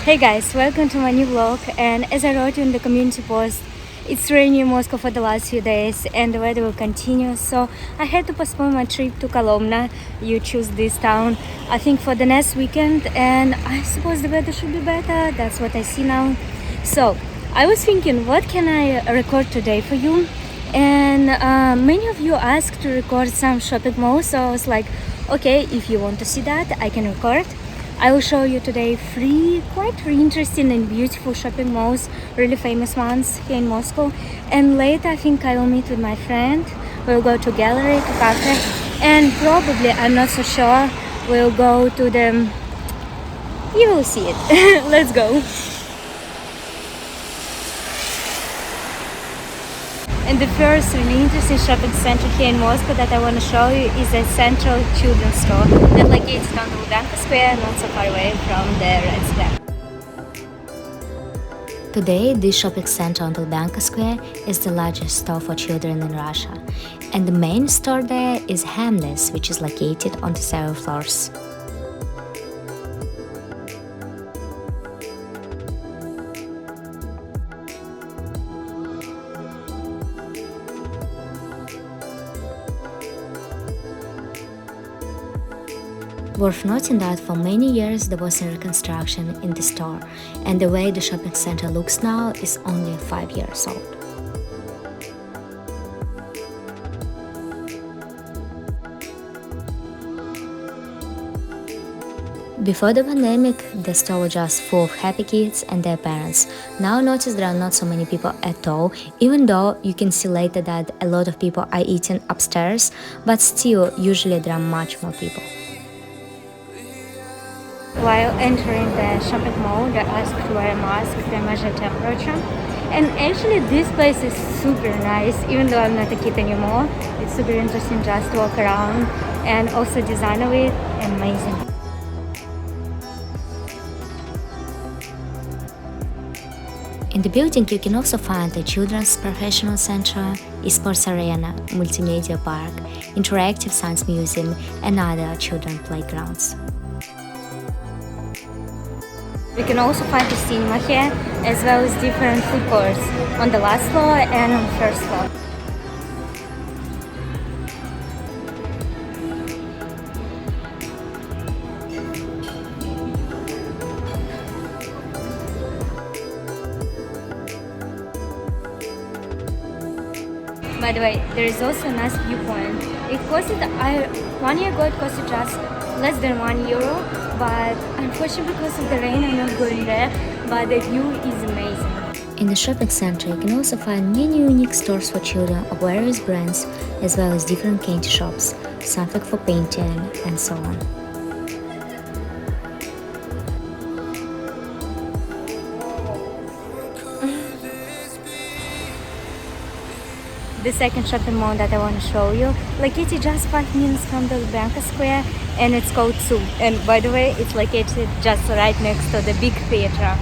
Hey guys, welcome to my new vlog. And as I wrote in the community post, it's raining in Moscow for the last few days and the weather will continue, so I had to postpone my trip to Kolomna. You choose this town, I think, for the next weekend, and I suppose the weather should be better. That's what I see now. So I was thinking, what can I record today for you? And many of you asked to record some shopping malls, so I was like, okay, if you want to see that, I can record. I will show you today three quite interesting and beautiful shopping malls, really famous ones here in Moscow. And later I think I will meet with my friend. We'll go to gallery, to cafe, and probably, I'm not so sure, we'll go to the... You will see it. Let's go. And the first really interesting shopping center here in Moscow that I want to show you is a central children's store that located on the Lubyanka square, not so far away from the Red Square. Today, this shopping center on the Lubyanka square is the largest store for children in Russia. And the main store there is Hamleys, which is located on the several floors. Worth noting that for many years there was a reconstruction in the store, and the way the shopping center looks now is only 5 years old. Before the pandemic, the store was just full of happy kids and their parents. Now notice there are not so many people at all, even though you can see later that a lot of people are eating upstairs, but still, usually there are much more people. While entering the shopping mall, they asked to wear a mask, they measure temperature. And actually this place is super nice, even though I'm not a kid anymore. It's super interesting just to walk around, and also design of it, amazing. In the building you can also find a children's professional center, esports arena, multimedia park, interactive science museum and other children playgrounds. You can also find a cinema here, as well as different food courts on the last floor and on the first floor. By the way, there is also a nice viewpoint. It costed, 1 year ago it costed just less than €1, but unfortunately because of the rain I'm not going there, but the view is amazing. In the shopping center you can also find many unique stores for children of various brands, as well as different candy shops, something for painting and so on. The second shopping mall that I want to show you, located just 5 minutes from the Lubyanka square, and it's called Tsum. And by the way, it's located just right next to the big theater.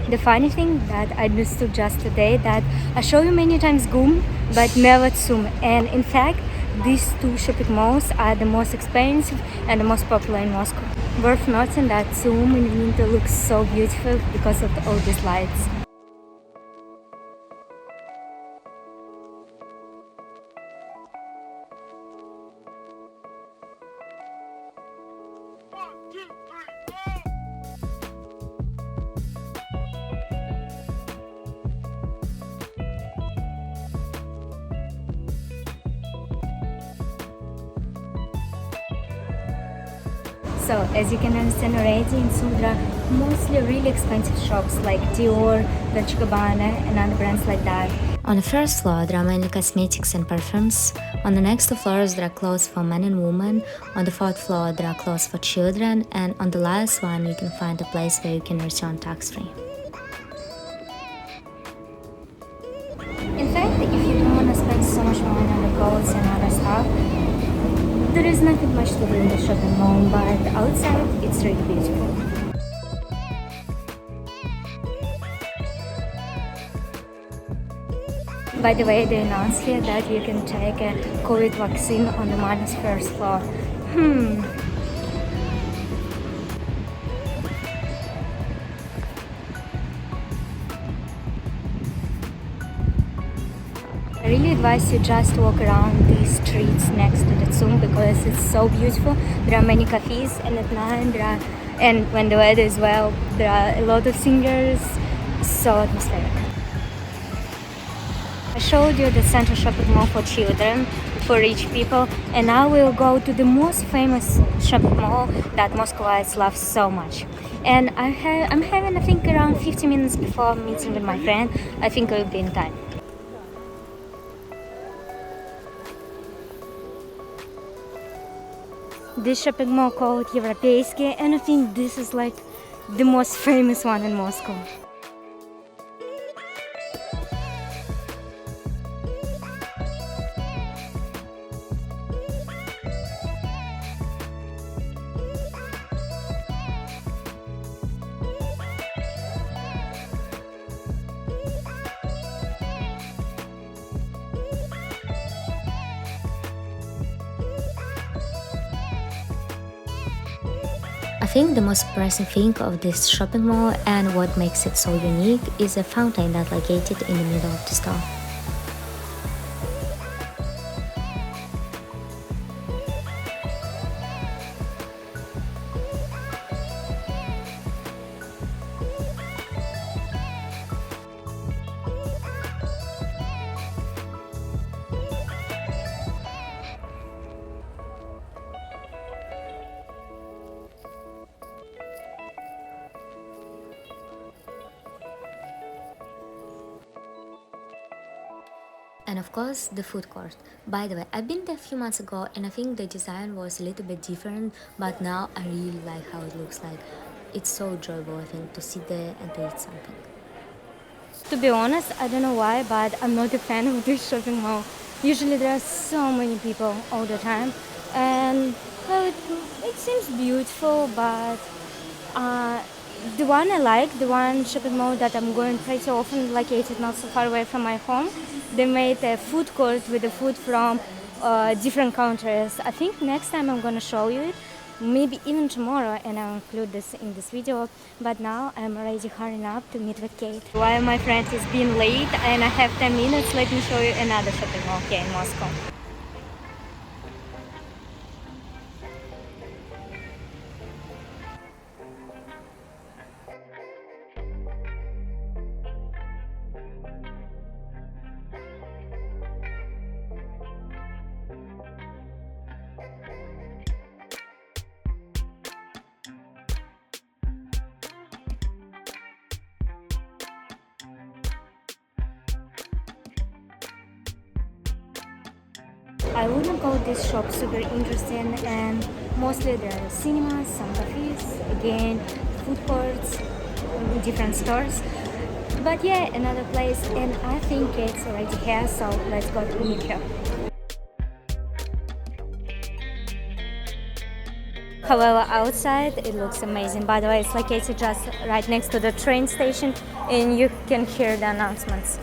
The funny thing that I understood just today, that I show you many times GUM, but never Tsum. And in fact, these two shopping malls are the most expensive and the most popular in Moscow. Worth noting that Tsum in winter looks so beautiful because of all these lights. So, as you can understand already, in Tsum there are mostly really expensive shops like Dior, Dolce & Gabbana and other brands like that. On the first floor there are mainly cosmetics and perfumes. On the next two floors there are clothes for men and women. On the fourth floor there are clothes for children, and on the last one you can find a place where you can return tax-free. In fact, if you don't want to spend so much money on the clothes and other stuff, there is nothing much to do in the shopping mall, but outside it's really beautiful. By the way, they announced here that you can take a COVID vaccine on the minus first floor. I really advise you just walk around these streets next to the Tsum because it's so beautiful. There are many cafes, and at night and when the weather is well, there are a lot of singers. So atmospheric. I showed you the central shopping mall for children, for rich people, and now we'll go to the most famous shopping mall that Moscovites love so much. And I'm having, I think, around 50 minutes before meeting with my friend. I think I'll be in time. This shopping mall called Evropeyskiy, and I think this is like the most famous one in Moscow. I think the most surprising thing of this shopping mall and what makes it so unique is a fountain that's located in the middle of the store. And of course, the food court. By the way, I've been there a few months ago and I think the design was a little bit different, but now I really like how it looks like. It's so enjoyable, I think, to sit there and to eat something. To be honest, I don't know why, but I'm not a fan of this shopping mall. Usually there are so many people all the time, and well, it seems beautiful, but the one I like, the one shopping mall that I'm going pretty often, located not so far away from my home, they made a food court with the food from different countries. I think next time I'm gonna show you it, maybe even tomorrow, and I'll include this in this video. But now I'm already hurrying up to meet with Kate. While my friend is being late and I have 10 minutes, let me show you another shopping mall here in Moscow. I wouldn't call this shop super interesting, and mostly there are cinemas, some cafes, again food courts, different stores. But yeah, another place, and I think it's already here, so let's go to meet her. However, outside it looks amazing. By the way, it's located just right next to the train station, and you can hear the announcements.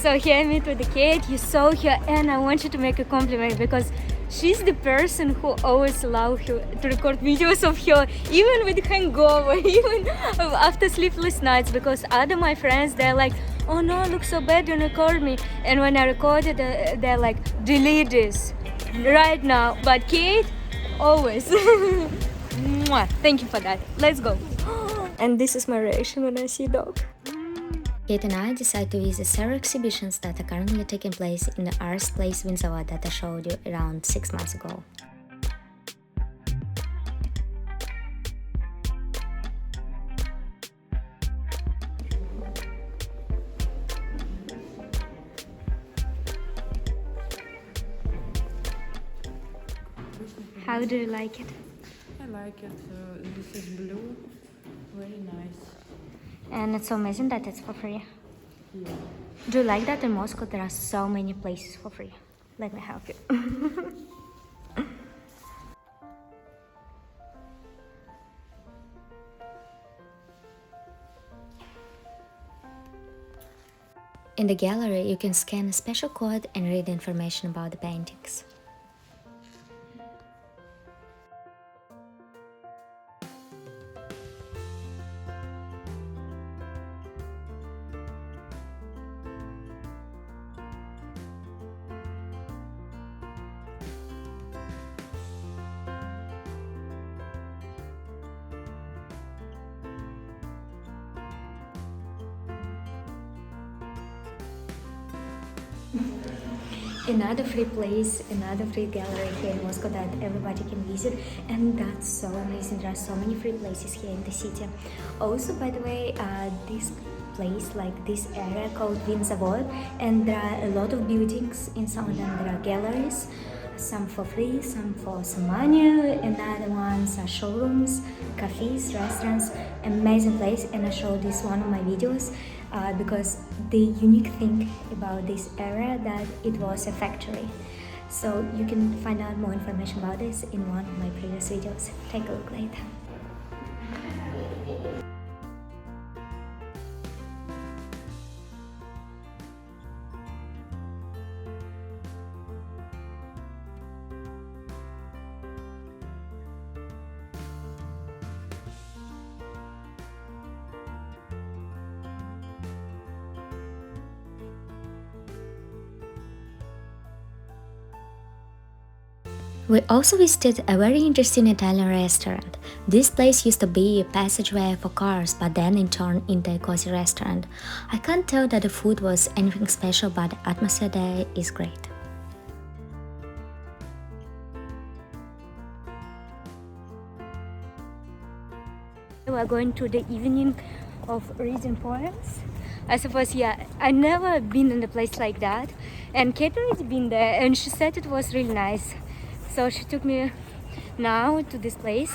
So here I meet with the Kate. You saw her, and I want you to make a compliment because she's the person who always allows her to record videos of her, even with hangover, even after sleepless nights. Because other my friends, they're like, "Oh no, I look so bad, don't record me." And when I recorded, they're like, "Delete this right now." But Kate, always. Mwah. Thank you for that. Let's go. And this is my reaction when I see dog. Kate and I decided to visit several exhibitions that are currently taking place in the arts place Winzavod that I showed you around 6 months ago. How do you like it? I like it. This is blue, very nice. And it's so amazing that it's for free. Yeah. Do you like that in Moscow there are so many places for free? Let me help you. In the gallery, you can scan a special code and read information about the paintings. Another free place, another free gallery here in Moscow that everybody can visit, and that's so amazing. There are so many free places here in the city. Also, by the way, this place, like this area called Winzavod, and there are a lot of buildings. In some of them there are galleries, some for free, some for some money, another ones are showrooms, cafes, restaurants. Amazing place, and I showed this one of my videos because the unique thing about this area that it was a factory. So you can find out more information about this in one of my previous videos. Take a look later. We also visited a very interesting Italian restaurant. This place used to be a passageway for cars, but then it turned into a cozy restaurant. I can't tell that the food was anything special, but the atmosphere there is great. We are going to the evening of reading poems. I suppose, yeah, I never been in a place like that, and Kate already been there, and she said it was really nice. So she took me now to this place.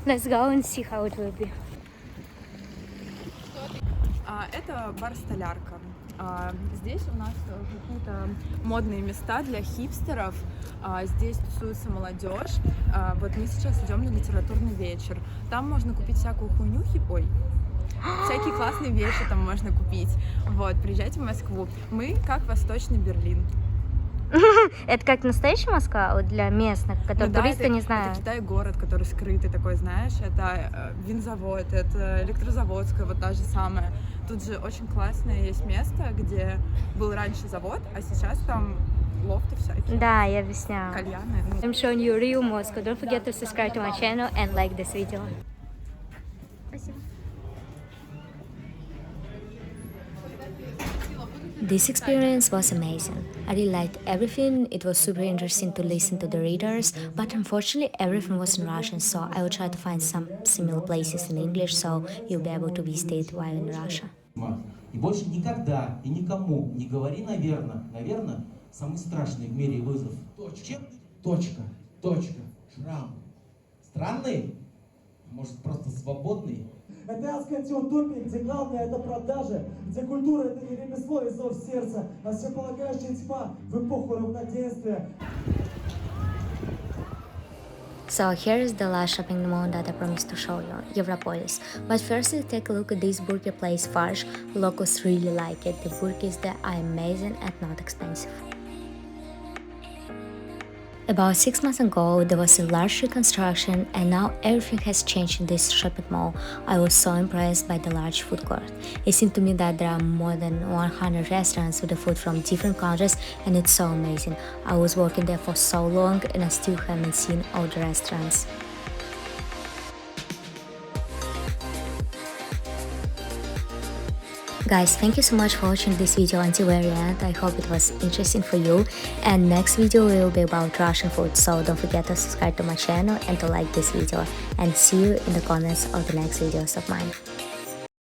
Let's go and see how it will be. Это бар-столярка. Здесь у нас какие-то модные места для хипстеров. Здесь тусуется молодежь. Вот мы сейчас идем на литературный вечер. Там можно купить всякую хуйню, всякие классные вещи там можно купить. Вот, приезжайте в Москву. Мы как Восточный Берлин. Это как настоящий Москва для местных, которые туристы не знают? Это Китай-город, который скрытый такой, знаешь. Это Winzavod, это Электрозаводская, вот та же самая. Тут же очень классное есть место, где был раньше завод, а сейчас там лофты всякие. Да, я объясняю. Кальяны. I'm showing you real Moscow. Don't forget to subscribe to my channel and like this video. Спасибо. This experience was amazing. I really liked everything. It was super interesting to listen to the readers, but unfortunately everything was in Russian, so I will try to find some similar places in English, so you'll be able to visit it while in Russia. И больше никогда и никому не говори «наверно». «Наверно» – самый страшный в мире вызов. Точка. Шрам. Странный? Может, просто свободный? Это адская утопия, где главное это продажа, где культура это не ремесло и зов сердца, а всеполагающая тьма в эпоху равноденствия. So here is the last shopping mall that I promised to show you, Yevropolis. But first let's take a look at this burger place Farsh. Locals really like it. The burgers there are amazing and not expensive. About 6 months ago, there was a large reconstruction and now everything has changed in this shopping mall. I was so impressed by the large food court. It seemed to me that there are more than 100 restaurants with the food from different countries and it's so amazing. I was working there for so long and I still haven't seen all the restaurants. Guys, thank you so much for watching this video until very end. I hope it was interesting for you. And next video will be about Russian food. So don't forget to subscribe to my channel and to like this video. And see you in the comments of the next videos of mine.